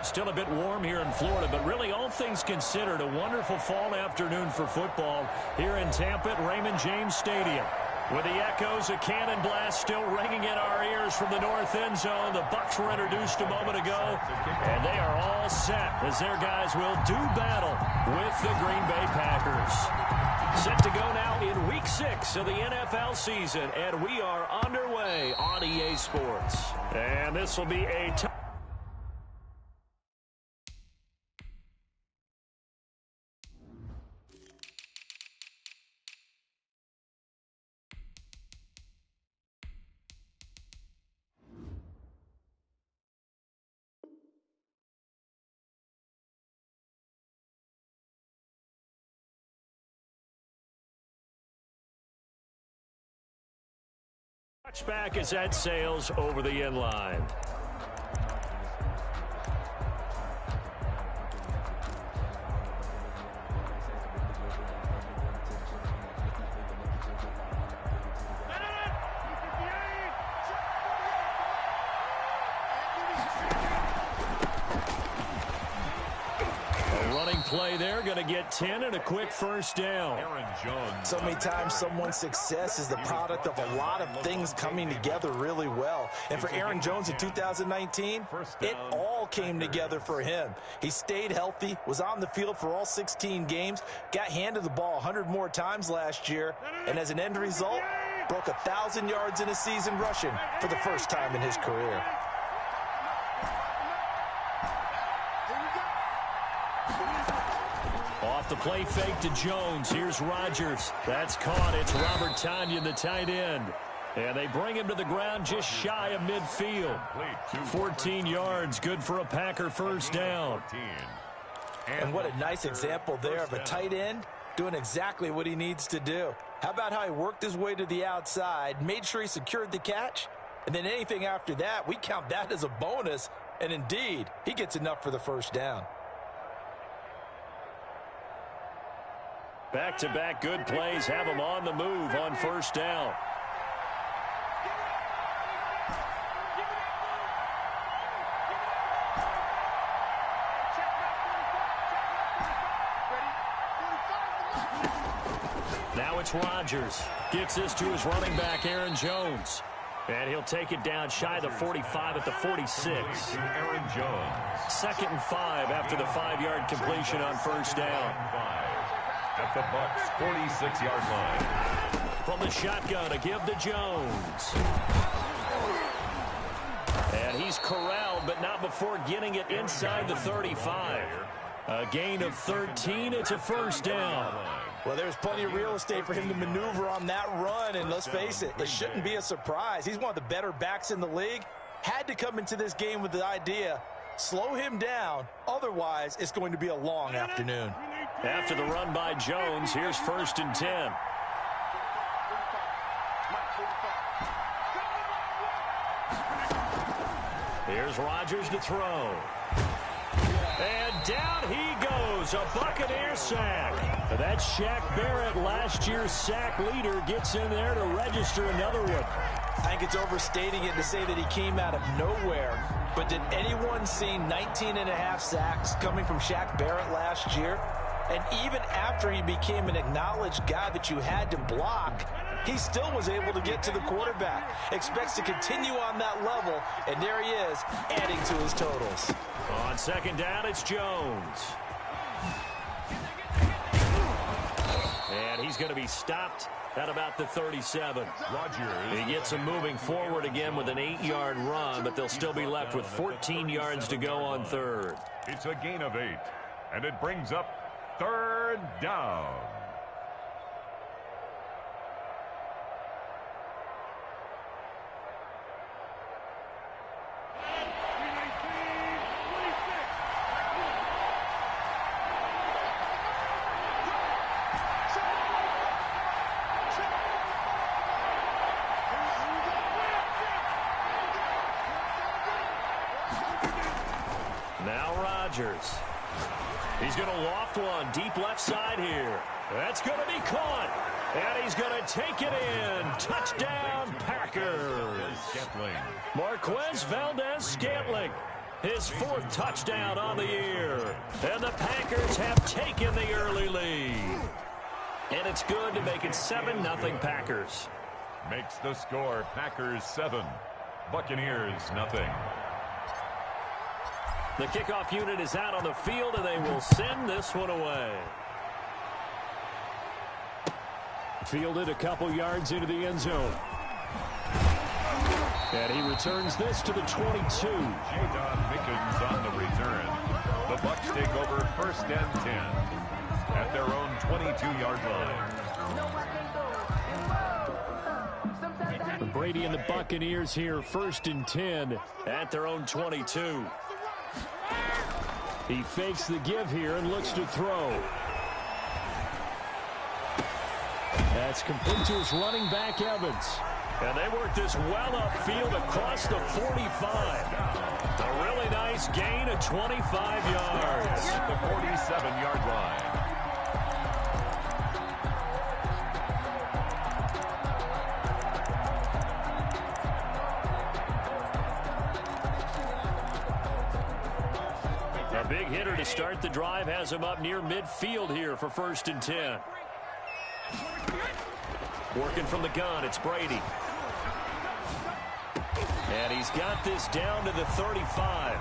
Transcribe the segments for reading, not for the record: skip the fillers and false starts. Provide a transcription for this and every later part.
Still a bit warm here in Florida, but really all things considered, a wonderful fall afternoon for football here in Tampa at Raymond James Stadium. With the echoes of cannon blast still ringing in our ears from the north end zone, the Bucs were introduced a moment ago, and they are all set as their guys will do battle with the Green Bay Packers. Set to go now in Week 6 of the NFL season, and we are underway on EA Sports. And this will be a touchback as that sails over the end line. Play there, going to get 10 and a quick first down. Aaron Jones. So many times someone's success is the product of a lot of things coming together really well. And for Aaron Jones in 2019, it all came together for him. He stayed healthy, was on the field for all 16 games, got handed the ball 100 more times last year, and as an end result, broke 1,000 yards in a season rushing for the first time in his career. Off the play fake to Jones. Here's Rodgers. That's caught. It's Robert Tonyan, the tight end. And they bring him to the ground just shy of midfield. 14 yards, good for a Packer first down. And what a nice example there of a tight end doing exactly what he needs to do. How about how he worked his way to the outside, made sure he secured the catch, and then anything after that, we count that as a bonus. And indeed, he gets enough for the first down. Back-to-back good plays have him on the move on first down. Now it's Rodgers. Gets this to his running back, Aaron Jones. And he'll take it down shy of the 45 at the 46. Aaron Jones. 2nd and 5 after the 5-yard completion on first down. At the Bucs' 46-yard line. From the shotgun to give to Jones. And he's corralled, but not before getting it inside the 35. A gain of 13. It's a first down. Well, there's plenty of real estate for him to maneuver on that run, and let's face it, it shouldn't be a surprise. He's one of the better backs in the league. Had to come into this game with the idea, slow him down, otherwise it's going to be a long afternoon. After the run by Jones, here's 1st and 10. Here's Rodgers to throw. And down he goes, a Buccaneer sack. That's Shaq Barrett, last year's sack leader, gets in there to register another one. I think it's overstating it to say that he came out of nowhere. But did anyone see 19 and a half sacks coming from Shaq Barrett last year? And even after he became an acknowledged guy that you had to block, he still was able to get to the quarterback. Expects to continue on that level, and there he is, adding to his totals. On 2nd down, it's Jones. And he's going to be stopped at about the 37. Rodgers. He gets him moving forward again with an 8-yard run, but they'll still be left with 14 yards to go on 3rd. It's a gain of 8, and it brings up 3rd down. Now Rodgers. He's going to loft one deep left side here. That's going to be caught. And he's going to take it in. Touchdown, Packers. Scantling. Marquez Valdez-Scantling. His 4th touchdown on the year. And the Packers have taken the early lead. And it's good to make it 7-0 Packers. Makes the score Packers 7, Buccaneers nothing. The kickoff unit is out on the field, and they will send this one away. Fielded a couple yards into the end zone. And he returns this to the 22. Jadon Mickens on the return. The Bucs take over 1st and 10 at their own 22-yard line. Brady and the Buccaneers here, 1st and 10 at their own 22. He fakes the give here and looks to throw. That's complete to his running back, Evans. And they work this well upfield across the 45. A really nice gain of 25 yards. At the 47-yard line. A big hitter to start the drive has him up near midfield here for 1st and 10. Working from the gun, it's Brady. And he's got this down to the 35.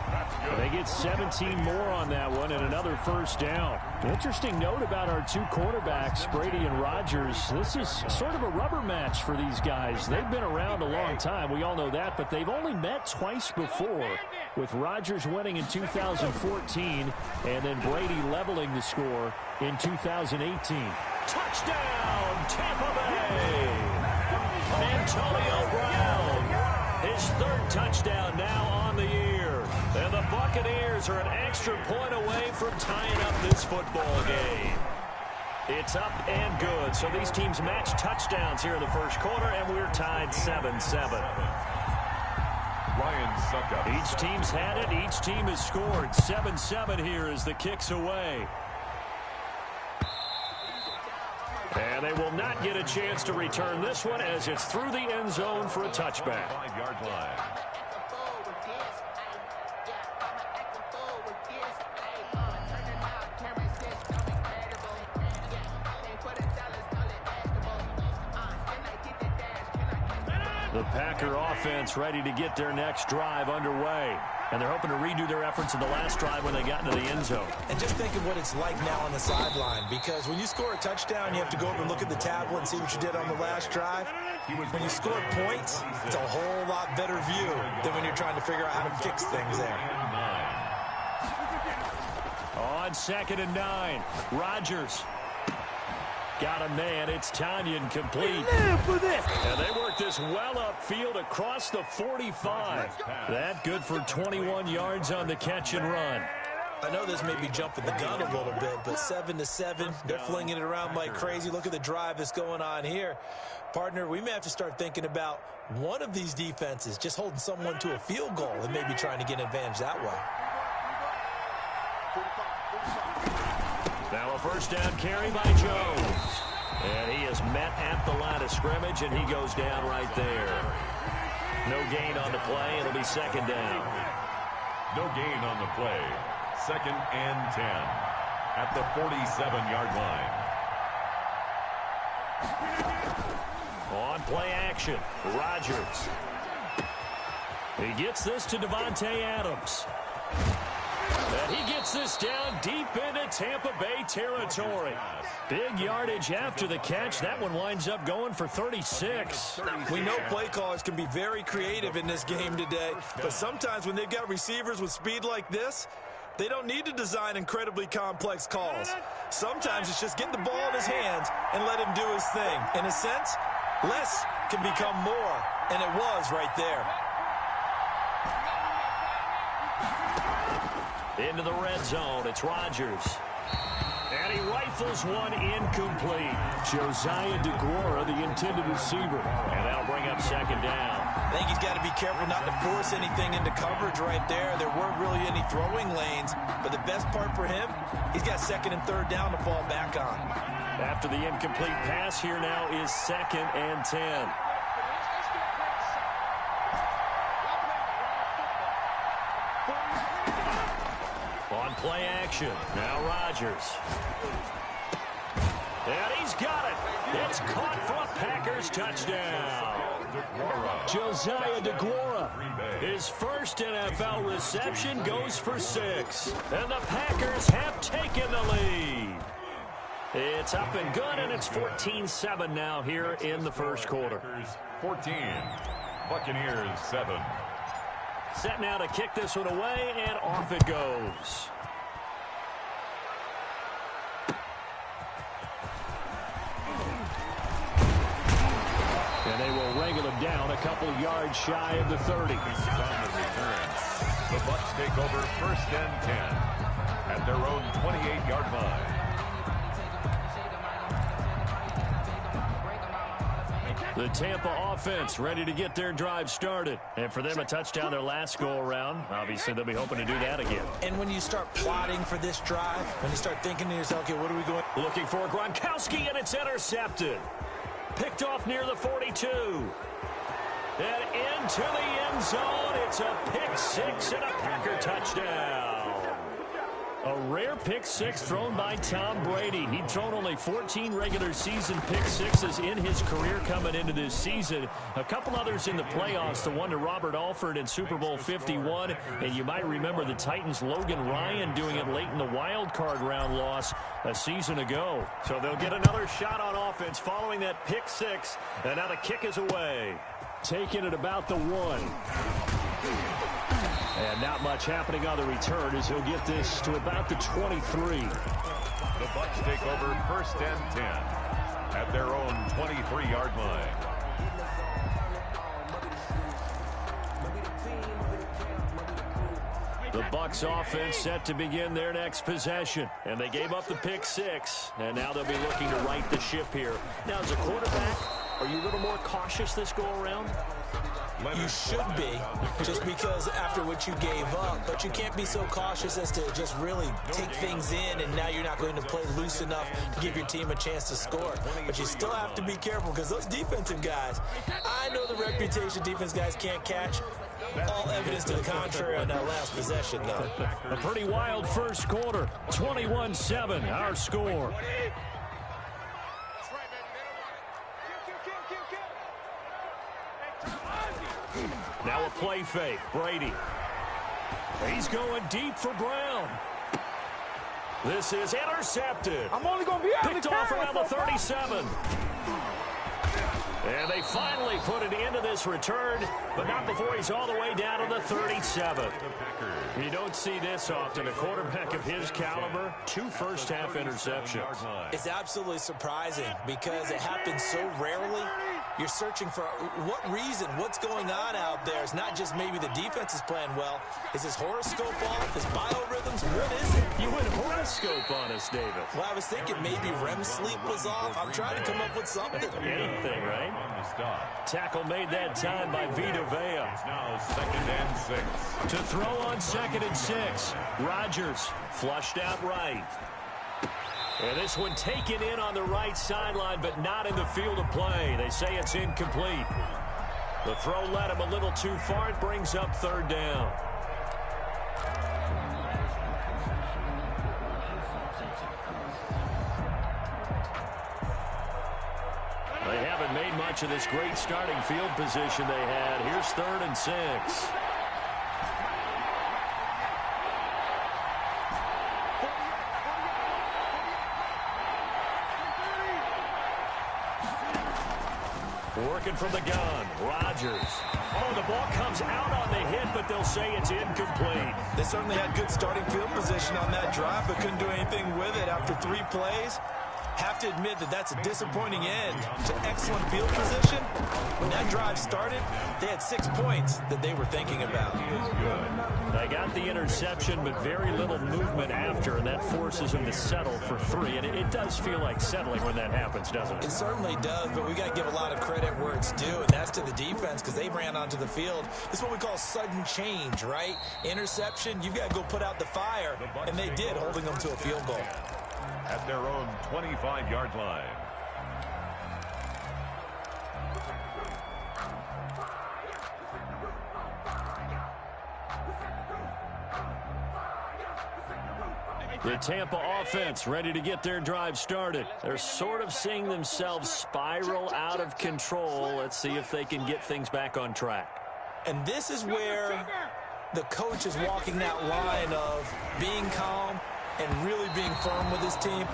And they get 17 more on that one and another 1st down. Interesting note about our 2 quarterbacks, Brady and Rodgers. This is sort of a rubber match for these guys. They've been around a long time. We all know that, but they've only met twice before, with Rodgers winning in 2014 and then Brady leveling the score in 2018. Touchdown, Tampa Bay! Antonio Brown, his 3rd touchdown now on the year. And the Buccaneers are an extra point away from tying up this football game. It's up and good. So these teams match touchdowns here in the 1st quarter, and we're tied 7-7. Ryan Suckup. Each team's had it. Each team has scored. 7-7 here as the kick's away. And they will not get a chance to return this one as it's through the end zone for a touchback. 5-yard line. The Packer offense ready to get their next drive underway. And they're hoping to redo their efforts in the last drive when they got into the end zone. And just think of what it's like now on the sideline, because when you score a touchdown, you have to go over and look at the tablet and see what you did on the last drive. When you score points, it's a whole lot better view than when you're trying to figure out how to fix things there. On 2nd and 9, Rodgers. Got a man. It's Tanyan complete. And they work this well upfield across the 45. That good for 21 yards on the catch and run. I know this may be jumping the gun a little bit, but 7-7, they're flinging it around like crazy. Look at the drive that's going on here. Partner, we may have to start thinking about one of these defenses just holding someone to a field goal and maybe trying to get an advantage that way. Now a 1st down carry by Jones. And he is met at the line of scrimmage, and he goes down right there. No gain on the play. It'll be 2nd down. No gain on the play. 2nd and 10 at the 47-yard line. On play action, Rodgers. He gets this to Devontae Adams. And he gets this down deep into Tampa Bay territory. Big yardage after the catch. That one winds up going for 36. We know play callers can be very creative in this game today, but sometimes when they've got receivers with speed like this, they don't need to design incredibly complex calls. Sometimes it's just get the ball in his hands and let him do his thing. In a sense, less can become more, and it was right there. Into the red zone, it's Rodgers. And he rifles one incomplete. Josiah DeGuara, the intended receiver. And that'll bring up 2nd down. I think he's got to be careful not to force anything into coverage right there. There weren't really any throwing lanes, but the best part for him, he's got 2nd and 3rd down to fall back on. After the incomplete pass, here now is 2nd and 10. action. Now Rodgers. And he's got it. It's caught for a Packers touchdown. Josiah DeGuara. His first NFL reception goes for 6. And the Packers have taken the lead. It's up and good, and it's 14-7 now here in the first quarter. 14. Buccaneers 7. Set now to kick this one away, and off it goes. And they will wrangle him down a couple of yards shy of the 30. On the return, the Bucs take over first and 10 at their own 28-yard line. The Tampa offense ready to get their drive started. And for them, a touchdown their last go-around. Obviously, they'll be hoping to do that again. And when you start plotting for this drive, when you start thinking to yourself, okay, what are we going? Looking for Gronkowski, and it's intercepted. Picked off near the 42. And into the end zone. It's a pick 6 and a Packer touchdown. A rare pick 6 thrown by Tom Brady. He'd thrown only 14 regular season pick 6s in his career coming into this season. A couple others in the playoffs, the one to Robert Alford in Super Bowl 51. And you might remember the Titans' Logan Ryan doing it late in the wild card round loss a season ago. So they'll get another shot on offense following that pick 6. And now the kick is away. Taking it about the 1. And not much happening on the return as he'll get this to about the 23. The Bucs take over first and 10 at their own 23-yard line. The Bucs offense set to begin their next possession. And they gave up the pick 6. And now they'll be looking to right the ship here. Now, as a quarterback, are you a little more cautious this go-around? You should be, just because after what you gave up. But you can't be so cautious as to just really take things in, and now you're not going to play loose enough to give your team a chance to score. But you still have to be careful because those defensive guys, I know the reputation defense guys can't catch. All evidence to the contrary on that last possession, though. A pretty wild first quarter. 21-7, our score. Now a play fake. Brady. He's going deep for Brown. This is intercepted. I'm only going to be picked off around the 37. And they finally put an end to this return, but not before he's all the way down to the 37. You don't see this often. A quarterback of his caliber, 2 first-half interceptions. It's absolutely surprising because it happens so rarely. You're searching for what reason, what's going on out there. It's not just maybe the defense is playing well. Is his horoscope off? His biorhythms? What is it? You went horoscope on us, David. Well, I was thinking maybe REM sleep was off. I'm trying to come up with something. Anything, right? Tackle made that time by Vita Vea. Now 2nd and 6. To throw on 2nd and 6. Rodgers flushed out right. And this one taken in on the right sideline, but not in the field of play. They say it's incomplete. The throw led him a little too far. It brings up 3rd down. They haven't made much of this great starting field position they had. Here's 3rd and 6. Working from the gun, Rodgers. Oh, the ball comes out on the hit, but they'll say it's incomplete. They certainly had good starting field position on that drive, but couldn't do anything with it after 3 plays. Have to admit that that's a disappointing end to excellent field position. When that drive started, they had 6 points that they were thinking about. They got the interception, but very little movement after, and that forces them to settle for 3. And it does feel like settling when that happens, doesn't it? It certainly does, but we got to give a lot of credit where it's due, and that's to the defense because they ran onto the field. This is what we call sudden change, right? Interception, you've got to go put out the fire, and they did, holding them to a field goal. At their own 25-yard line. The Tampa offense ready to get their drive started. They're sort of seeing themselves spiral out of control. Let's see if they can get things back on track. And this is where the coach is walking that line of being calm and really being firm with his team.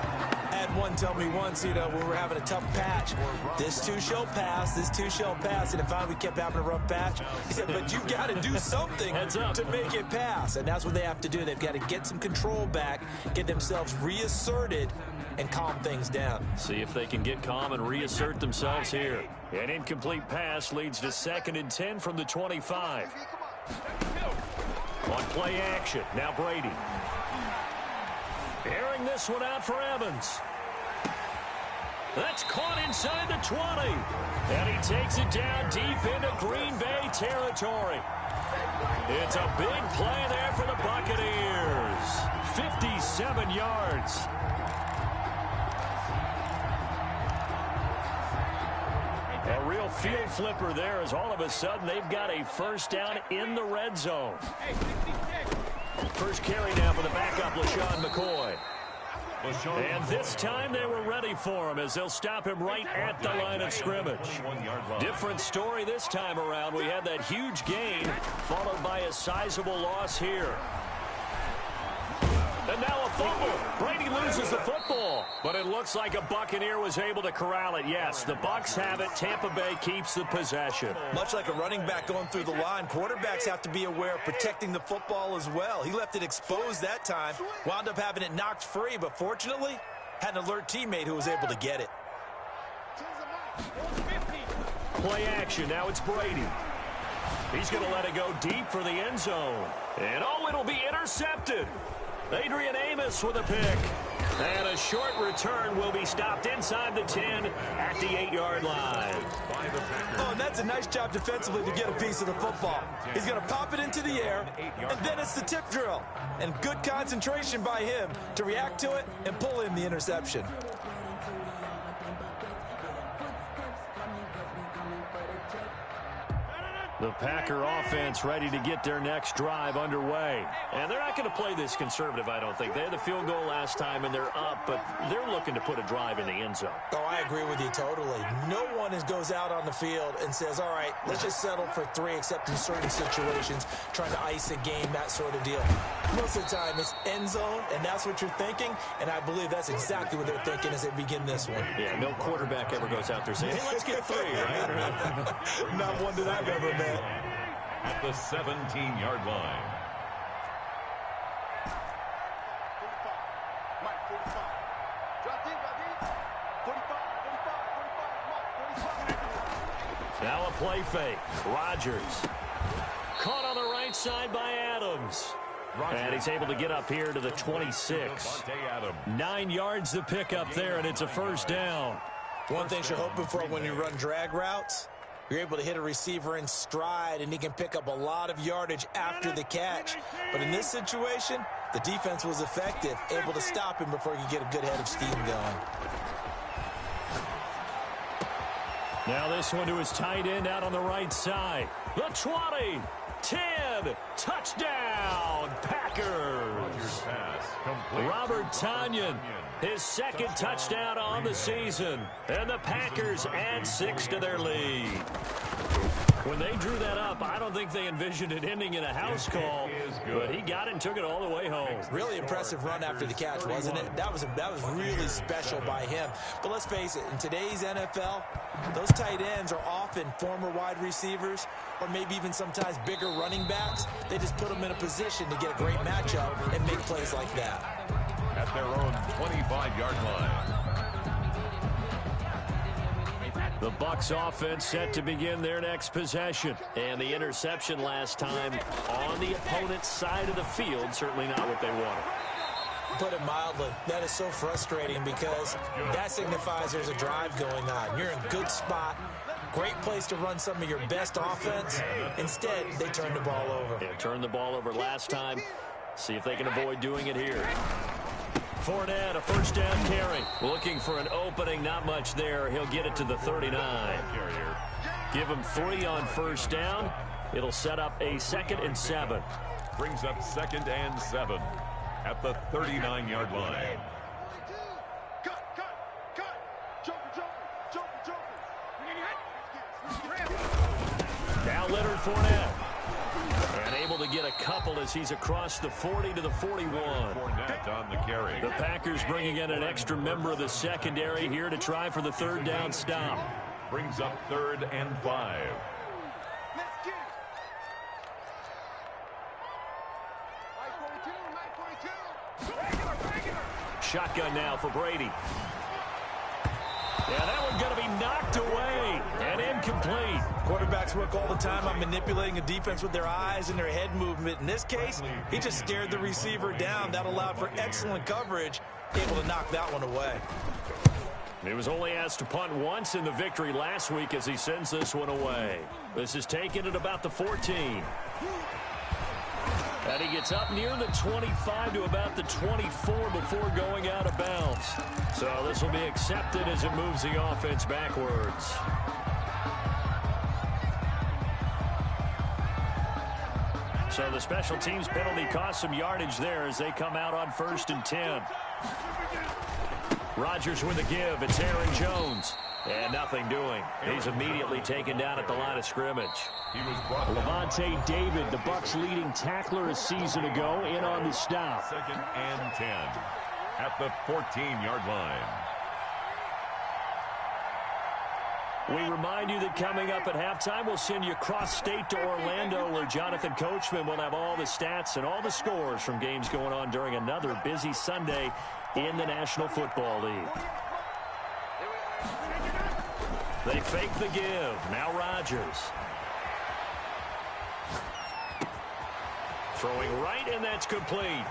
I had one tell me once, when we were having a tough patch, this too shall pass, this too shall pass. And finally we kept having a rough patch. He said, but you've got to do something to make it pass. And that's what they have to do. They've got to get some control back, get themselves reasserted, and calm things down. See if they can get calm and reassert themselves here. An incomplete pass leads to 2nd and 10 from the 25. On play action, now Brady. Airing this one out for Evans. That's caught inside the 20. And he takes it down deep into Green Bay territory. It's a big play there for the Buccaneers. 57 yards. A real field flipper there as all of a sudden they've got a first down in the red zone. First carry now for the backup, LaShawn McCoy. And this time they were ready for him as they'll stop him right at the line of scrimmage. Different story this time around. We had that huge gain followed by a sizable loss here. And now a fumble. Brady loses the football. But it looks like a Buccaneer was able to corral it. Yes, the Bucs have it. Tampa Bay keeps the possession. Much like a running back going through the line, quarterbacks have to be aware of protecting the football as well. He left it exposed that time. Wound up having it knocked free, but fortunately, had an alert teammate who was able to get it. Play action. Now it's Brady. He's going to let it go deep for the end zone. And it'll be intercepted. Adrian Amos with a pick. And a short return will be stopped inside the 10 at the 8-yard line. Oh, and that's a nice job defensively to get a piece of the football. He's going to pop it into the air, and then it's the tip drill. And good concentration by him to react to it and pull in the interception. The Packer offense ready to get their next drive underway. And they're not going to play this conservative, I don't think. They had the field goal last time, and they're up, but they're looking to put a drive in the end zone. Oh, I agree with you totally. No one goes out on the field and says, all right, let's just settle for 3, except in certain situations, trying to ice a game, that sort of deal. Most of the time, it's end zone, and that's what you're thinking, and I believe that's exactly what they're thinking as they begin this one. Yeah, no quarterback ever goes out there saying, hey, let's get 3, right? Not one that I've ever met. At the 17-yard line. Now a play fake. Rodgers. Caught on the right side by Adams. And he's able to get up here to the 26. 9 yards to pick up there, and it's a first down. One thing you're hoping for when you run drag routes, you're able to hit a receiver in stride, and he can pick up a lot of yardage after the catch. But in this situation, the defense was effective, able to stop him before he could get a good head of steam going. Now this one to his tight end out on the right side. The 20, 10, touchdown, Packers. Robert Tonyan, his second touchdown on the season. And the Packers add 6 to their lead. When they drew that up, I don't think they envisioned it ending in a house call, but he got it and took it all the way home. Really impressive run after the catch, wasn't it? That was really special by him. But let's face it, in today's NFL, those tight ends are often former wide receivers or maybe even sometimes bigger running backs. They just put them in a position to get a great matchup and make plays like that. At their own 25-yard line. The Bucs offense set to begin their next possession. And the interception last time on the opponent's side of the field, certainly not what they wanted. Put it mildly, that is so frustrating because that signifies there's a drive going on. You're in a good spot, great place to run some of your best offense. Instead, they turn the ball over. Yeah, turned the ball over last time. See if they can avoid doing it here. Fournette, a first down carry. Looking for an opening, not much there. He'll get it to the 39. Give him 3 on first down. It'll set up a 2nd and 7. Brings up 2nd and 7. at the 39-yard line. Now Leonard Fournette. And able to get a couple as he's across the 40 to the 41. Fournette on the carry. The Packers bringing in an extra member of the secondary here to try for the third down stop. Brings up 3rd and 5. Shotgun now for Brady. Yeah, that one's going to be knocked away and incomplete. Quarterbacks work all the time on manipulating a defense with their eyes and their head movement. In this case, he just stared the receiver down. That allowed for excellent coverage, able to knock that one away. He was only asked to punt once in the victory last week as he sends this one away. This is taken at about the 14. And he gets up near the 25 to about the 24 before going out of bounds. So this will be accepted as it moves the offense backwards. So the special teams penalty cost some yardage there as they come out on 1st and 10. Rodgers with a give. It's Aaron Jones. And nothing doing. He's immediately taken down at the line of scrimmage. He was brought Levante David, the Bucs' leading tackler a season ago, in on the stop. 2nd and 10 at the 14-yard line. We remind you that coming up at halftime, we'll send you cross-state to Orlando, where Jonathan Coachman will have all the stats and all the scores from games going on during another busy Sunday in the National Football League. They fake the give. Now Rodgers. Throwing right, and that's complete.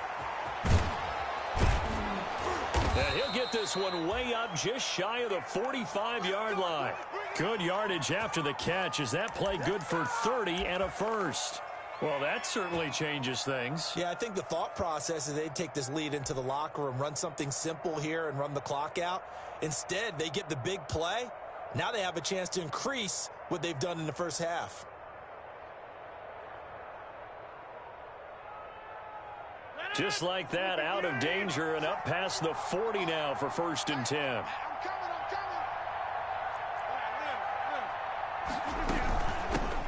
And he'll get this one way up just shy of the 45-yard line. Good yardage after the catch. Is that play good for 30 and a first? Well, that certainly changes things. Yeah, I think the thought process is they'd take this lead into the locker room, run something simple here and run the clock out. Instead, they get the big play. Now they have a chance to increase what they've done in the first half. Just like that, out of danger and up past the 40 now for 1st and 10.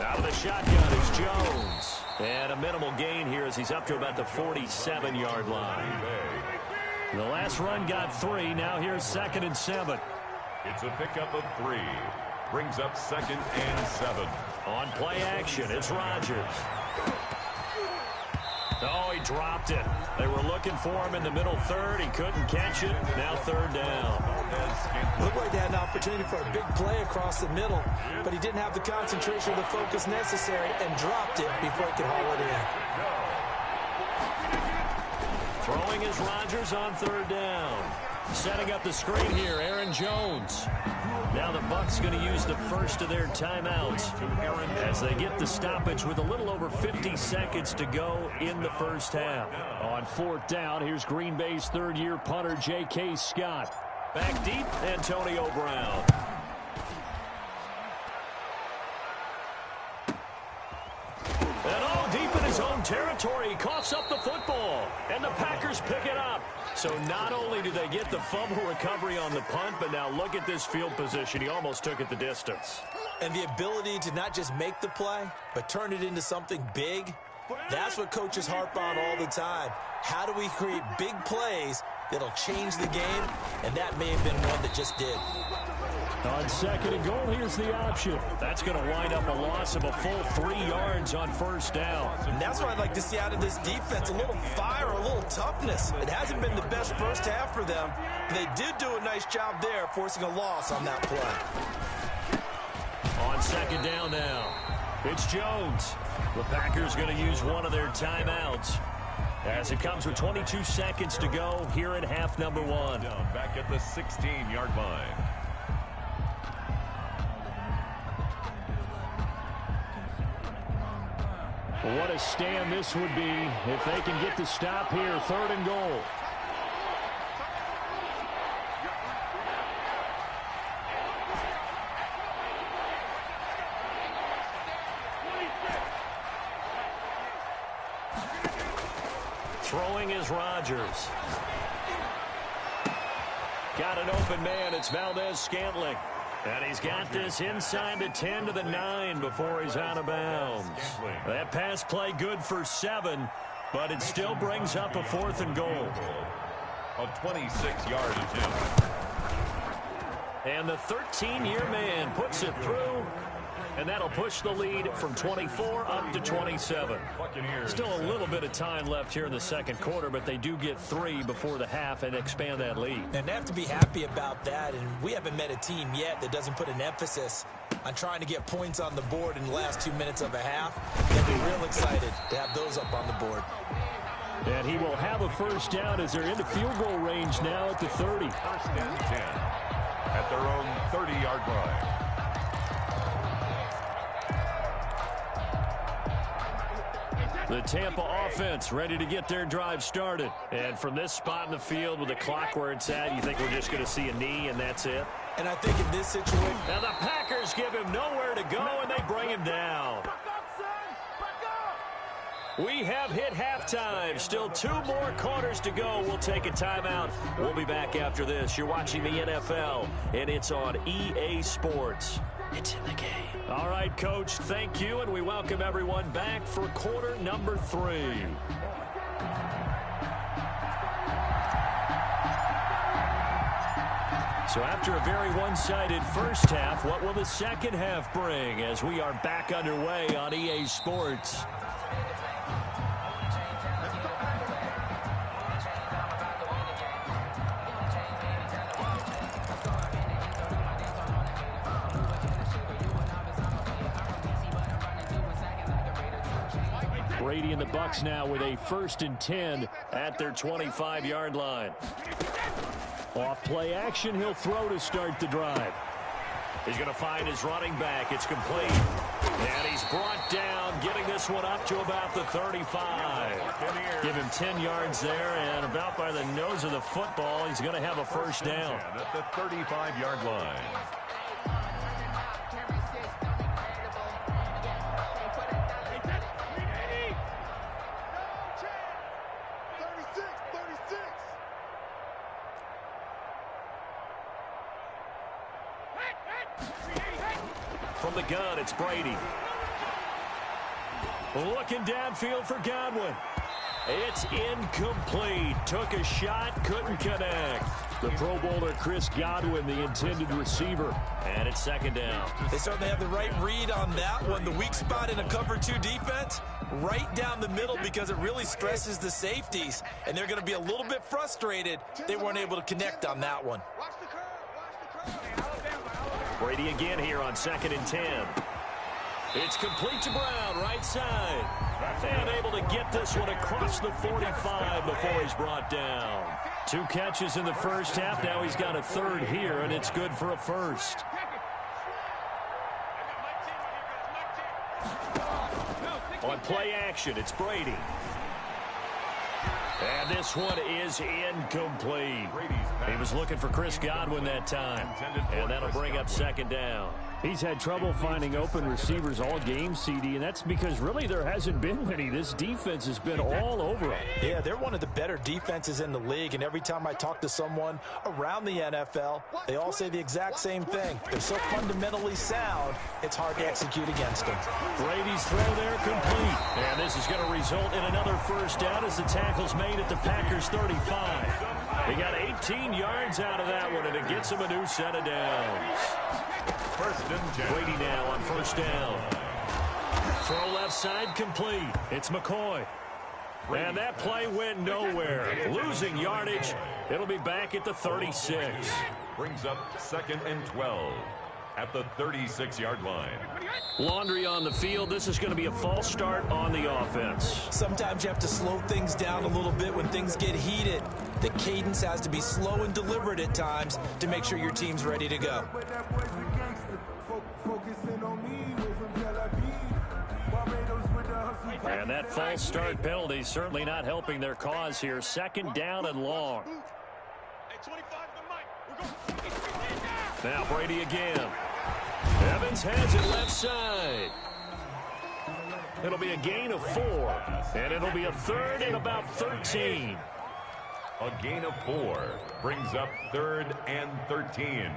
Out of the shotgun is Jones. And a minimal gain here as he's up to about the 47-yard line. The last run got 3. Now here's 2nd and 7. It's a pickup of 3. Brings up 2nd and 7. On play action, it's Rodgers. Oh, he dropped it. They were looking for him in the middle third. He couldn't catch it. Now 3rd down. Looked like they had an opportunity for a big play across the middle, but he didn't have the concentration or the focus necessary and dropped it before he could haul it in. Throwing is Rodgers on 3rd down. Setting up the screen here, Aaron Jones. Now the Bucs going to use the first of their timeouts as they get the stoppage with a little over 50 seconds to go in the first half. On 4th down, here's Green Bay's 3rd-year punter J.K. Scott. Back deep, Antonio Brown. And all deep in his own territory, he coughs up the football, and the Packers pick it up. So not only do they get the fumble recovery on the punt, but now look at this field position. He almost took it the distance. And the ability to not just make the play, but turn it into something big, that's what coaches harp on all the time. How do we create big plays that'll change the game? And that may have been one that just did. On 2nd and goal, here's the option. That's going to wind up a loss of a full 3 yards on 1st down. And that's what I'd like to see out of this defense, a little fire, a little toughness. It hasn't been the best first half for them. They did do a nice job there, forcing a loss on that play. On 2nd down now, it's Jones. The Packers going to use one of their timeouts as it comes with 22 seconds to go here in half number 1. Back at the 16-yard line. What a stand this would be if they can get the stop here. 3rd and goal. Throwing is Rodgers. Got an open man. It's Valdez-Scantling. And he's got this inside the 10 to the 9 before he's out of bounds. That pass play good for 7, but it still brings up a 4th and goal. A 26-yard attempt. And the 13-year man puts it through, and that'll push the lead from 24 up to 27. Still a little bit of time left here in the second quarter, but they do get 3 before the half and expand that lead. And they have to be happy about that, and we haven't met a team yet that doesn't put an emphasis on trying to get points on the board in the last 2 minutes of a half. They'll be real excited to have those up on the board. And he will have a first down as they're into field goal range now at the 30. First and 10 at their own 30-yard line. The Tampa offense ready to get their drive started. And from this spot in the field with the clock where it's at, you think we're just going to see a knee and that's it? And I think in this situation... Now the Packers give him nowhere to go and they bring him down. We have hit halftime. Still 2 more quarters to go. We'll take a timeout. We'll be back after this. You're watching the NFL, and it's on EA Sports. It's in the game. All right, Coach, thank you, and we welcome everyone back for quarter number 3. So after a very one-sided first half, what will the second half bring as we are back underway on EA Sports? Brady and the Bucs now with a 1st and 10 at their 25-yard line. Off play action, he'll throw to start the drive. He's going to find his running back. It's complete. And he's brought down, getting this one up to about the 35. Give him 10 yards there, and about by the nose of the football, he's going to have a first down. At the 35-yard line. From the gun, it's Brady. Looking downfield for Godwin. It's incomplete. Took a shot, couldn't connect. The Pro Bowler Chris Godwin, the intended receiver. And it's second down. They certainly have the right read on that one. The weak spot in a cover 2 defense, right down the middle because it really stresses the safeties. And they're going to be a little bit frustrated they weren't able to connect on that one. Brady again here on 2nd and 10. It's complete to Brown, right side. And able to get this one across the 45 before he's brought down. 2 catches in the first half. Now he's got a 3rd here, and it's good for a first. On play action, it's Brady. And this one is incomplete. He was looking for Chris Godwin that time. And that'll bring up second down. He's had trouble finding open receivers all game, CD, and that's because really there hasn't been many. This defense has been all over him. Yeah, they're one of the better defenses in the league, and every time I talk to someone around the NFL, they all say the exact same thing. They're so fundamentally sound, it's hard to execute against them. Brady's throw there complete. And this is going to result in another first down as the tackle's made at the Packers' 35. He got 18 yards out of that one, and it gets him a new set of downs. First and 10. Brady now on first down. Throw left side complete. It's McCoy. And that play went nowhere. Losing yardage. It'll be back at the 36. Brings up 2nd and 12 at the 36-yard line. Laundry on the field. This is going to be a false start on the offense. Sometimes you have to slow things down a little bit when things get heated. The cadence has to be slow and deliberate at times to make sure your team's ready to go. And that false start penalty certainly not helping their cause here. Second down and long. Now Brady again. Evans has it left side. It'll be a gain of 4, and it'll be a third and about 13. A gain of 4 brings up 3rd and 13.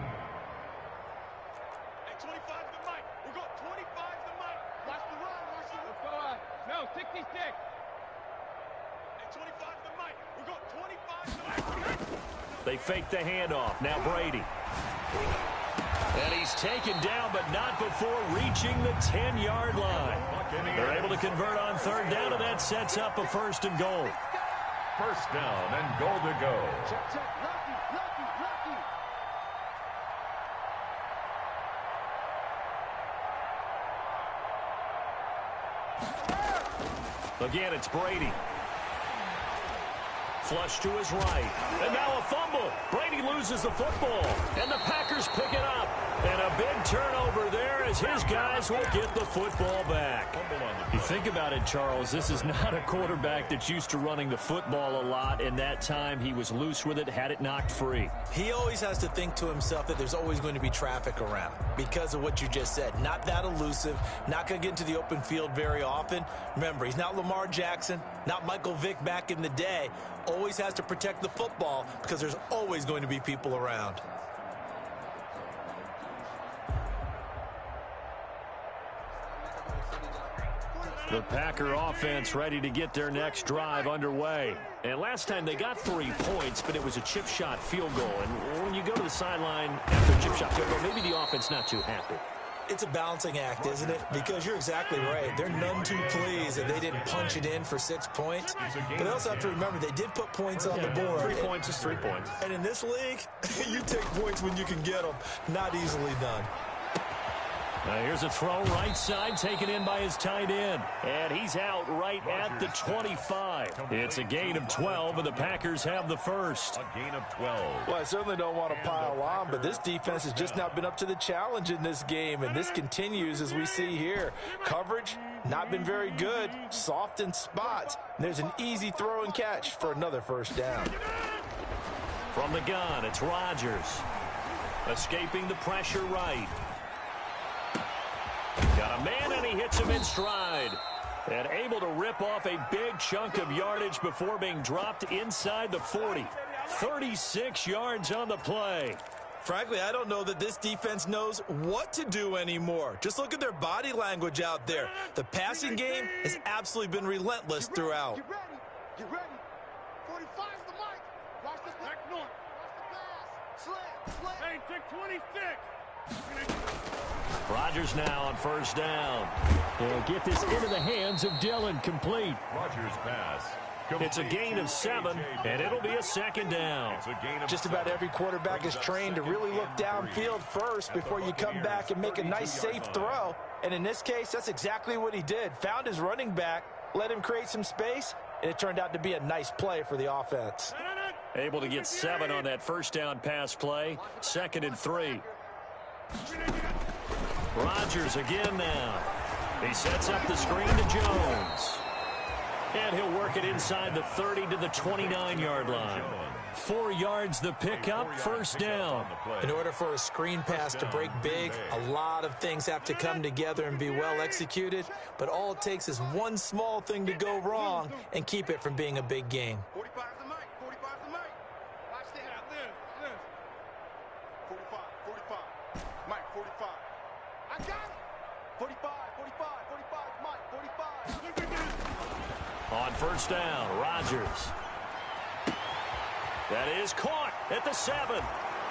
They fake the handoff. Now Brady. And he's taken down, but not before reaching the 10-yard line. They're able to convert on 3rd down, and that sets up a 1st and goal. 1st down and goal to go. Again, it's Brady. Flush to his right. And now a fumble. Brady loses the football. And the Packers pick it up. And a big turnover there as his guys will get the football back. You think about it, Charles, this is not a quarterback that's used to running the football a lot. And that time he was loose with it, had it knocked free. He always has to think to himself that there's always going to be traffic around because of what you just said. Not that elusive, not going to get into the open field very often. Remember, he's not Lamar Jackson, not Michael Vick back in the day. Always has to protect the football because there's always going to be people around. The Packer offense ready to get their next drive underway. And last time they got 3 points, but it was a chip shot field goal. And when you go to the sideline after a chip shot field goal, maybe the offense not too happy. It's a balancing act, isn't it? Because you're exactly right. They're none too pleased that they didn't punch it in for 6 points. But they also have to remember they did put points on the board. 3 points is 3 points. And in this league, you take points when you can get them. Not easily done. Now here's a throw right side taken in by his tight end. And he's out right at the 25. It's a gain of 12, and the Packers have the first. A gain of 12. Well, I certainly don't want to pile on, but this defense has just not been up to the challenge in this game, and this continues as we see here. Coverage, not been very good. Soft in spots. And there's an easy throw and catch for another 1st down. From the gun, it's Rodgers. Escaping the pressure right. Got a man, and he hits him in stride. And able to rip off a big chunk of yardage before being dropped inside the 40. 36 yards on the play. Frankly, I don't know that this defense knows what to do anymore. Just look at their body language out there. The passing game has absolutely been relentless throughout. Get ready. Get ready. 45's the mic. Watch the back north. Watch the pass. Slant. Hey, take 26. Rodgers now on 1st down. They'll get this into the hands of Dillon, complete. Rodgers pass. It's a gain of 7, and it'll be a 2nd down. Just about every quarterback is trained to really look downfield first before you come back and make a nice, safe throw. And in this case, that's exactly what he did. Found his running back, let him create some space, and it turned out to be a nice play for the offense. Able to get 7 on that 1st down pass play. 2nd and 3. Rodgers again now. He sets up the screen to Jones. And he'll work it inside the 30 to the 29-yard line. 4 yards the pickup, 1st down. In order for a screen pass to break big, a lot of things have to come together and be well executed. But all it takes is one small thing to go wrong and keep it from being a big game. 45's the mic. 45's the mic. Watch that. Live. 45. Mike, 45. I got it. 45. Mike, 45. On 1st down, Rodgers. That is caught at the 7.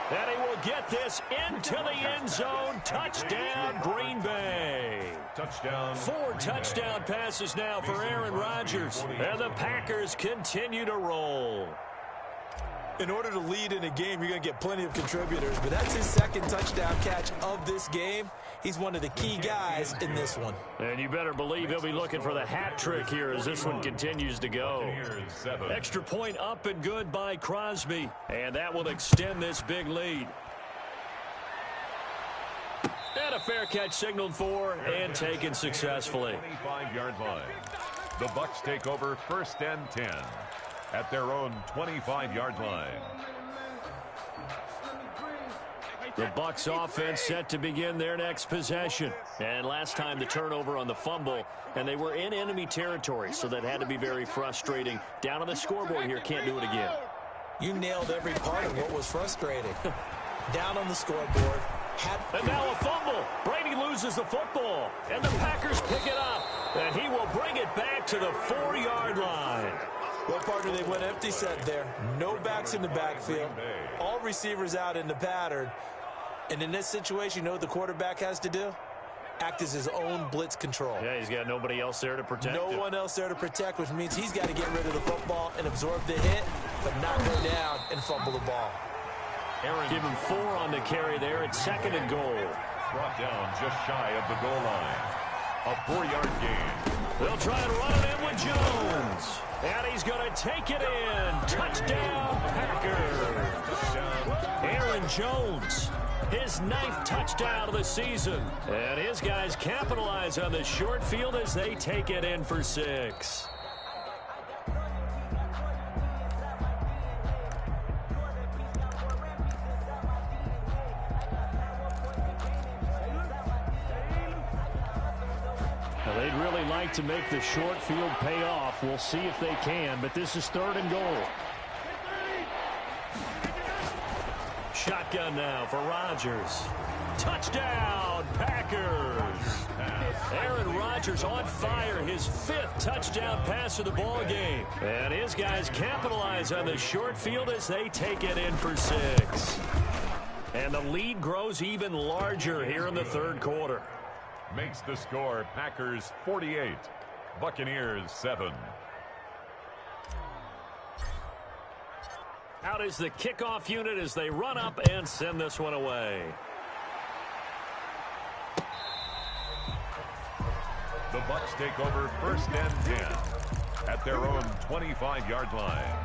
And he will get this into the end zone. Touchdown, Green Bay. Touchdown. 4 touchdown passes now for Aaron Rodgers. And the Packers continue to roll. In order to lead in a game, you're going to get plenty of contributors, but that's his 2nd touchdown catch of this game. He's one of the key guys in this one. And you better believe he'll be looking for the hat trick here as this one continues to go. Extra point up and good by Crosby, and that will extend this big lead. And a fair catch signaled for and taken successfully. 25-yard line. The Bucs take over 1st and 10 at their own 25-yard line. The Bucs offense set to begin their next possession. And last time the turnover on the fumble, and they were in enemy territory, so that had to be very frustrating. Down on the scoreboard here, can't do it again. You nailed every part of what was frustrating. Down on the scoreboard. And now a fumble. Brady loses the football, and the Packers pick it up. And he will bring it back to the 4-yard line. Well, partner, they went empty set there. No backs in the backfield. All receivers out in the pattern. And in this situation, you know what the quarterback has to do? Act as his own blitz control. Yeah, he's got nobody else there to protect him. No one else there to protect, which means he's got to get rid of the football and absorb the hit, but not go down and fumble the ball. Give him 4 on the carry there. It's 2nd and goal. Brought down just shy of the goal line. A 4-yard gain. They'll try and run it in with Jones. And he's going to take it in. Touchdown, Packers. Aaron Jones, his 9th touchdown of the season. And his guys capitalize on the short field as they take it in for 6. They'd really like to make the short field pay off. We'll see if they can, but this is 3rd and goal. Shotgun now for Rodgers. Touchdown, Packers. Aaron Rodgers on fire, his 5th touchdown pass of the ball game. And his guys capitalize on the short field as they take it in for 6. And the lead grows even larger here in the 3rd quarter. Makes the score Packers 48, Buccaneers 7. Out is the kickoff unit as they run up and send this one away. The Bucs take over 1st and 10 at their own 25-yard line.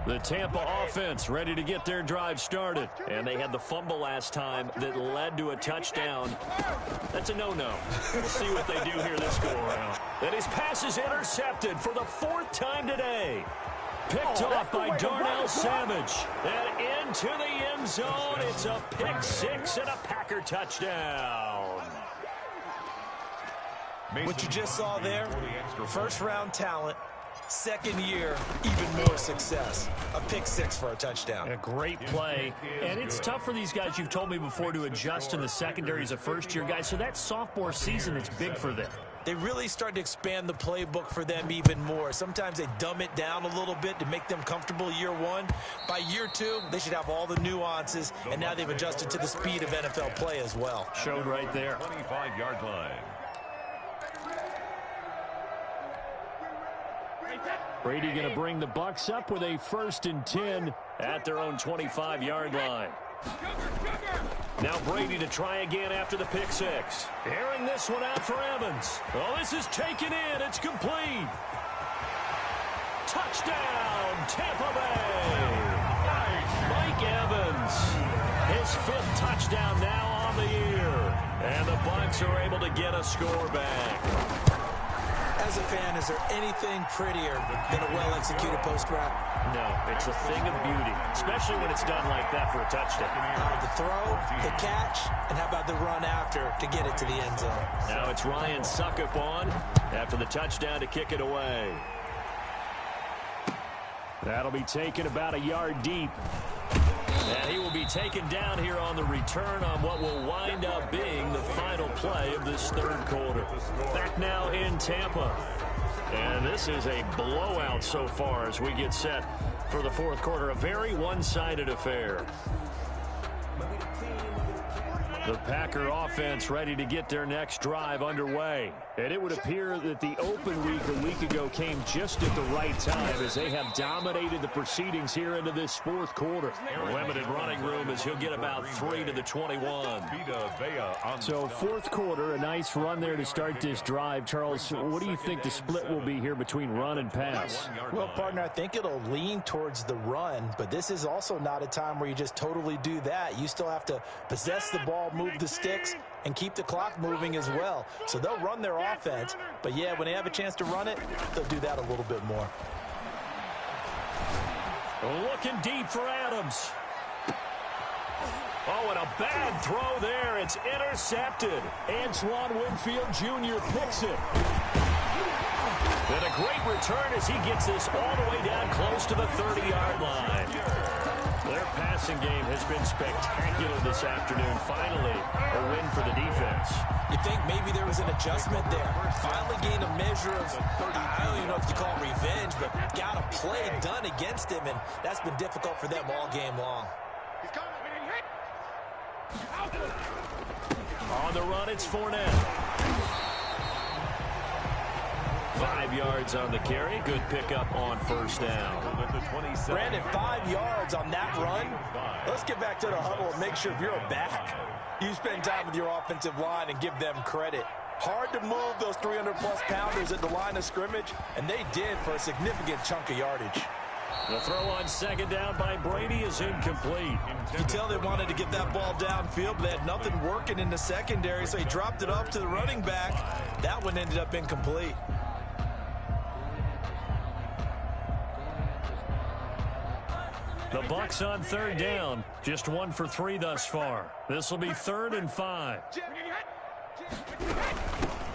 The Tampa offense ready to get their drive started. And they had the fumble last time that led to a touchdown. That's a no-no. We'll see what they do here this go-around. And his pass is intercepted for the 4th time today. Picked off by Darnell Savage. And into the end zone. It's a pick 6 and a Packer touchdown. What you just saw there, 1st-round talent. 2nd year, even more success. A pick 6 for a touchdown. A great play. And it's tough for these guys, you've told me before, to adjust in the secondary as a first-year guy. So that sophomore season is big for them. They really start to expand the playbook for them even more. Sometimes they dumb it down a little bit to make them comfortable year 1. By year 2, they should have all the nuances, and now they've adjusted to the speed of NFL play as well. Showed right there. 25-yard line. Brady going to bring the Bucs up with a 1st and 10 at their own 25-yard line. Now Brady to try again after the pick 6. Airing this one out for Evans. Oh, this is taken in. It's complete. Touchdown, Tampa Bay. Mike Evans. His 5th touchdown now on the year. And the Bucs are able to get a score back. As a fan, is there anything prettier than a well-executed post route? No, it's a thing of beauty, especially when it's done like that for a touchdown. The throw, the catch, and how about the run after to get it to the end zone? Now it's Ryan Succop on after the touchdown to kick it away. That'll be taken about a yard deep. And he will be taken down here on the return on what will wind up being the final play of this 3rd quarter. Back now in Tampa. And this is a blowout so far as we get set for the 4th quarter. A very one-sided affair. The Packer offense ready to get their next drive underway. And it would appear that the open week a week ago came just at the right time as they have dominated the proceedings here into this fourth quarter. A limited running room as he'll get about 3 to the 21. So fourth quarter, a nice run there to start this drive. Charles, what do you think the split will be here between run and pass? Well, partner, I think it'll lean towards the run, but this is also not a time where you just totally do that. You still have to possess the ball, move the sticks, and keep the clock moving as well. So they'll run their offense, but yeah, when they have a chance to run it, they'll do that a little bit more. Looking deep for Adams. Oh, and a bad throw there. It's intercepted. Antoine Winfield Jr. picks it. And a great return as he gets this all the way down close to the 30-yard line. Their passing game has been spectacular this afternoon. Finally, a win for the defense. You think maybe there was an adjustment there. Finally gained a measure of, I don't even know if you call it revenge, but got a play done against him, and that's been difficult for them all game long. On the run, it's Fournette. 5 yards on the carry. Good pickup on first down. Brandon, 5 yards on that run. Let's get back to the huddle and make sure if you're a back, you spend time with your offensive line and give them credit. Hard to move those 300-plus pounders at the line of scrimmage, and they did for a significant chunk of yardage. The throw on second down by Brady is incomplete. You can tell they wanted to get that ball downfield, but they had nothing working in the secondary, so he dropped it off to the running back. That one ended up incomplete. The Bucs on third down. Just 1 for 3 thus far. This will be 3rd and 5.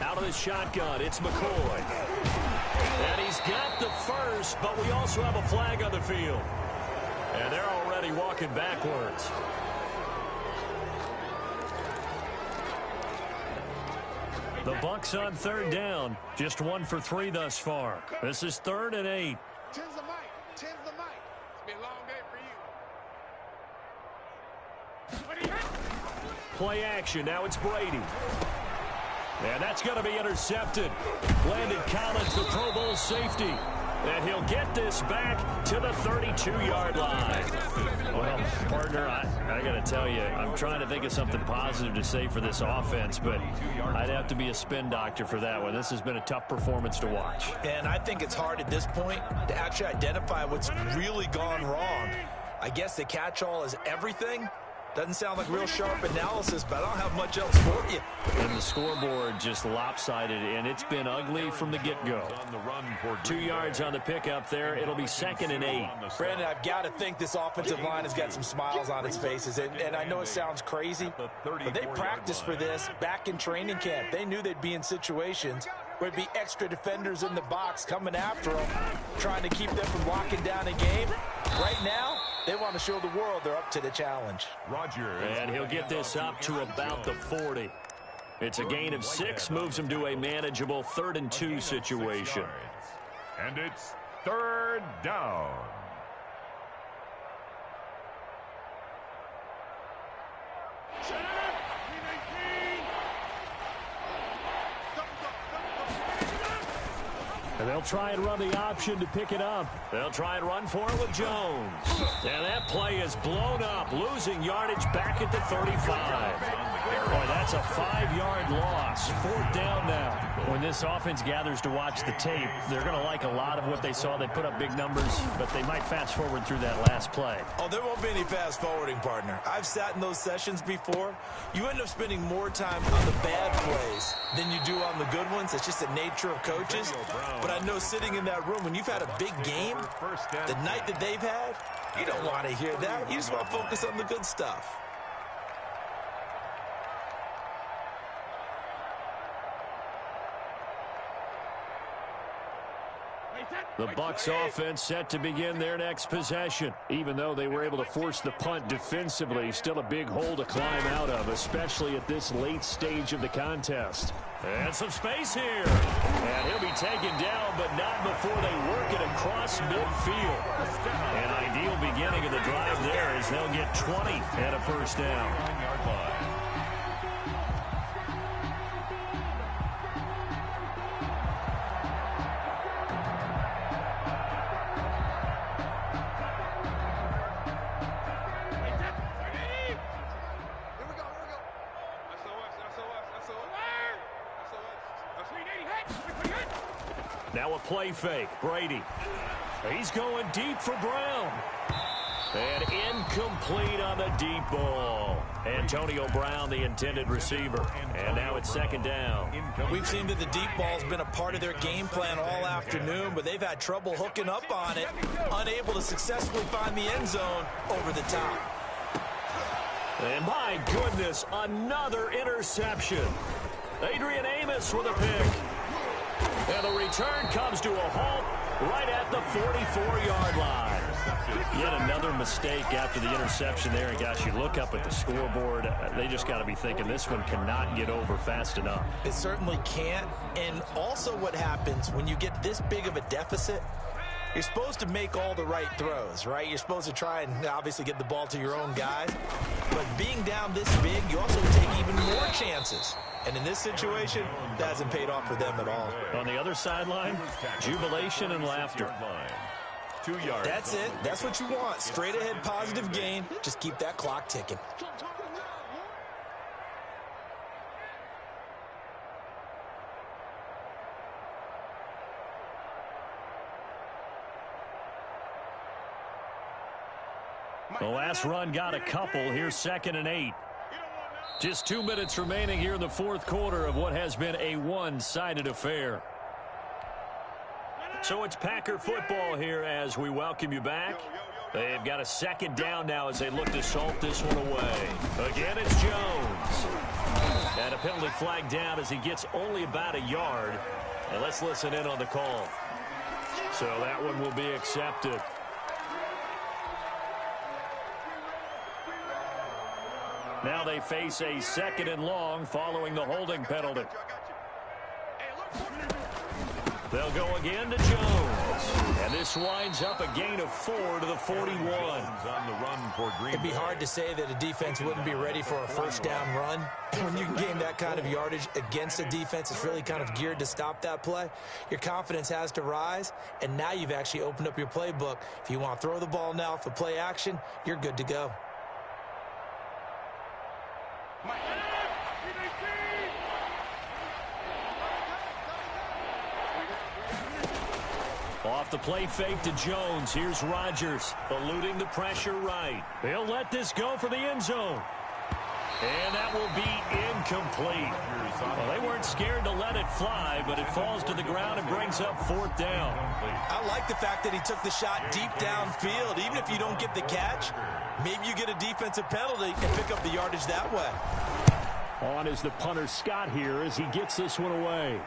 Out of the shotgun, it's McCoy. And he's got the first, but we also have a flag on the field. And they're already walking backwards. The Bucs on third down. Just 1 for 3 thus far. This is 3rd and 8. Tens the mic. Tens the mic. It's been a long day for you. Play action. Now it's Brady. And that's going to be intercepted. Landon Collins, the Pro Bowl safety. And he'll get this back to the 32-yard line. Well, partner, I got to tell you, I'm trying to think of something positive to say for this offense, but I'd have to be a spin doctor for that one. This has been a tough performance to watch. And I think it's hard at this point to actually identify what's really gone wrong. I guess the catch-all is everything. Doesn't sound like real sharp analysis, but I don't have much else for you. And the scoreboard just lopsided, and it's been ugly from the get-go. 2 yards on the pickup there. It'll be 2nd and 8. Brandon, I've got to think this offensive line has got some smiles on its faces. And I know it sounds crazy, but they practiced for this back in training camp. They knew they'd be in situations where it'd be extra defenders in the box coming after them, trying to keep them from locking down a game. Right now, they want to show the world they're up to the challenge. And he'll get this up to about the 40. It's a gain of 6, moves him to a manageable 3rd and 2 situation. And it's 3rd down. And they'll try and run the option to pick it up. They'll try and run for it with Jones. And that play is blown up, losing yardage back at the 35. Boy, that's a 5-yard loss. 4th down now. When this offense gathers to watch the tape, they're going to like a lot of what they saw. They put up big numbers, but they might fast forward through that last play. Oh, there won't be any fast forwarding, partner. I've sat in those sessions before. You end up spending more time on the bad plays than you do on the good ones. It's just the nature of coaches. But I know sitting in that room, when you've had a big game, the night that they've had, you don't want to hear that. You just want to focus on the good stuff. The Bucs offense set to begin their next possession. Even though they were able to force the punt defensively, still a big hole to climb out of, especially at this late stage of the contest. And some space here. And he'll be taken down, but not before they work it across midfield. An ideal beginning of the drive there as they'll get 20 and a first down. Now a play fake. Brady. He's going deep for Brown. And incomplete on the deep ball. Antonio Brown, the intended receiver. And now it's second down. We've seen that the deep ball's been a part of their game plan all afternoon, but they've had trouble hooking up on it, unable to successfully find the end zone over the top. And my goodness, another interception. Adrian Amos with a pick. And the return comes to a halt right at the 44-yard line. Yet another mistake after the interception there. And gosh, you look up at the scoreboard, they just got to be thinking this one cannot get over fast enough. It certainly can't. And also what happens when you get this big of a deficit, you're supposed to make all the right throws, right? You're supposed to try and obviously get the ball to your own guys. But being down this big, you also take even more chances. And in this situation, that hasn't paid off for them at all. On the other sideline, jubilation and laughter. 2 yards. That's it. That's what you want. Straight ahead positive gain. Just keep that clock ticking. The last run got a couple. Here's 2nd and 8. Just 2 minutes remaining here in the fourth quarter of what has been a one-sided affair. So it's Packer football here as we welcome you back. They've got a second down now as they look to salt this one away. Again, it's Jones. And a penalty flag down as he gets only about a yard. And let's listen in on the call. So that one will be accepted. Now they face a 2nd and long following the holding penalty. They'll go again to Jones. And this winds up a gain of 4 to the 41. On the run for Green It'd be Bay. hard to say that a defense wouldn't be ready for a first down run. When you can gain that kind of yardage against a defense, it's really kind of geared to stop that play. Your confidence has to rise, and now you've actually opened up your playbook. If you want to throw the ball now for play action, you're good to go. Off the play fake to Jones. Here's Rodgers, eluding the pressure right. They'll let this go for the end zone. And that will be incomplete. Well, they weren't scared to let it fly, but it falls to the ground and brings up 4th down. I like the fact that he took the shot deep downfield. Even if you don't get the catch, maybe you get a defensive penalty and pick up the yardage that way. On is the punter Scott here as he gets this one away.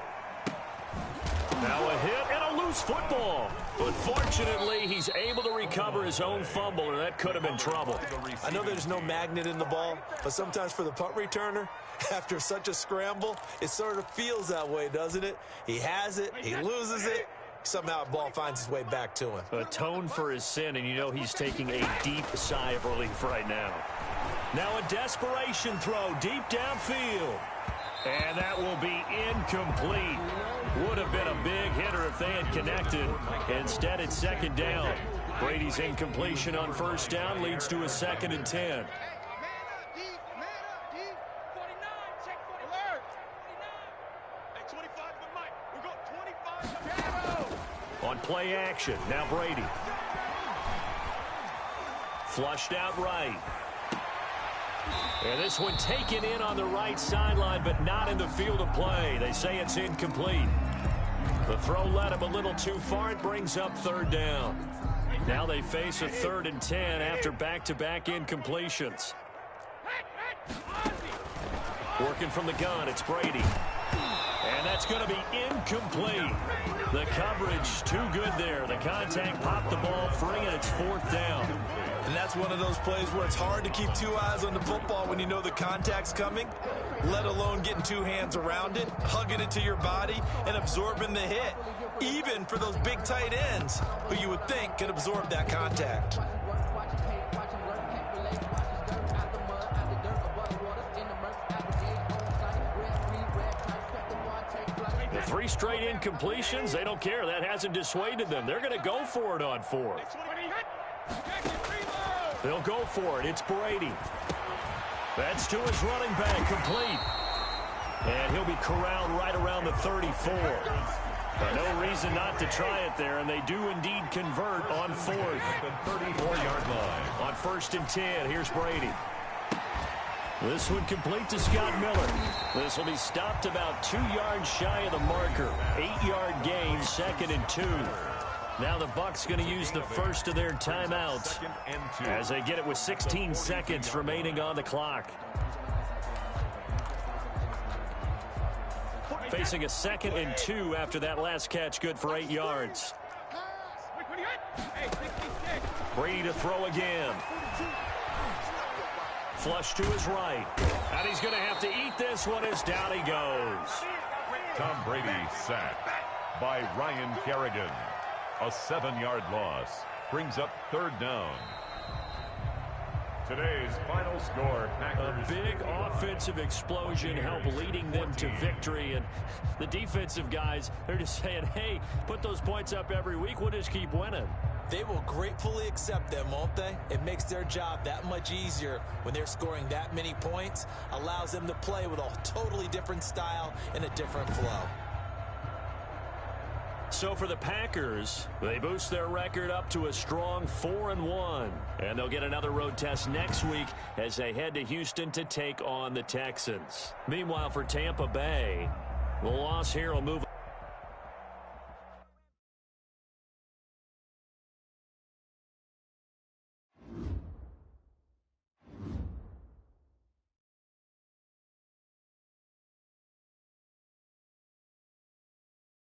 Now a hit and a loose football. But fortunately, he's able to recover his own fumble, or that could have been trouble. I know there's no magnet in the ball, but sometimes for the punt returner, after such a scramble, it sort of feels that way, doesn't it? He has it, he loses it, somehow the ball finds its way back to him. Atone for his sin, and you know he's taking a deep sigh of relief right now. Now a desperation throw deep downfield. And that will be incomplete. Would have been a big hitter if they had connected. Instead, it's 2nd down. Brady's incompletion on 1st down leads to a 2nd and 10. On play action, now Brady. Flushed out right. And this one taken in on the right sideline, but not in the field of play. They say it's incomplete. The throw led him a little too far. It brings up 3rd down. Now they face a 3rd and 10 after back-to-back incompletions. Working from the gun, it's Brady. And that's going to be incomplete. The coverage too good there. The contact popped the ball free, and it's 4th down. And that's one of those plays where it's hard to keep 2 eyes on the football when you know the contact's coming, let alone getting 2 hands around it, hugging it to your body, and absorbing the hit, even for those big tight ends who you would think could absorb that contact. The 3 straight incompletions, they don't care. That hasn't dissuaded them. They're going to go for it on 4th. They'll go for it. It's Brady. That's to his running back, complete. And he'll be corralled right around the 34. No reason not to try it there, and they do indeed convert on fourth. At the 34-yard line. On 1st and 10, here's Brady. This one complete to Scott Miller. This will be stopped about 2 yards shy of the marker. 8-yard gain, 2nd and 2. Now the Bucs going to use the first of their timeouts as they get it with 16 seconds remaining on the clock. Facing a 2nd and 2 after that last catch, good for 8 yards. Brady to throw again. Flush to his right. And he's going to have to eat this one as down he goes. Tom Brady sacked by Ryan Kerrigan. A 7-yard loss brings up 3rd down. Today's final score, Packers. A big offensive explosion helped leading them to victory. And the defensive guys, they're just saying, hey, put those points up every week. We'll just keep winning. They will gratefully accept them, won't they? It makes their job that much easier when they're scoring that many points. Allows them to play with a totally different style and a different flow. So for the Packers, they boost their record up to a strong 4-1. And they'll get another road test next week as they head to Houston to take on the Texans. Meanwhile, for Tampa Bay, the loss here will move